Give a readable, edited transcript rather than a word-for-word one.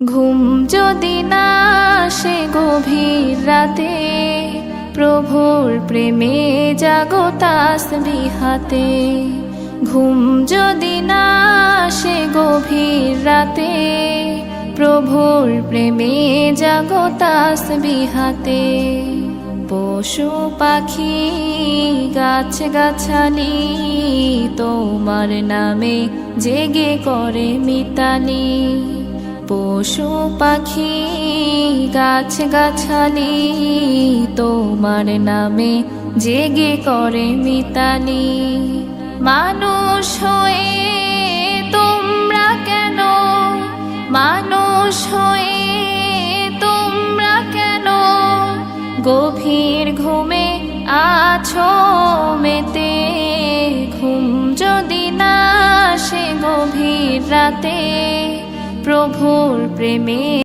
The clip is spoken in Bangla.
ঘুম যদি না আসে গভীর রাতে, প্রভুর প্রেমে জাগো তাসবিহ হাতে। ঘুম যদি না আসে গভীর রাতে, প্রভুর প্রেমে জাগো তাসবিহ হাতে। পশু পাখি গাছ গাছালি তোমার নামে জেগে করে মিতালি। পশু পাখি গাছ গাছালি তোমার নামে জেগে করে মিতালি। মানুষ হয়ে তোমরা কেন, মানুষ হয়ে তোমরা কেন গভীর ঘুমে আছো মেতে। ঘুম যদি না আসে গভীর রাতে, প্রভুর প্রেমে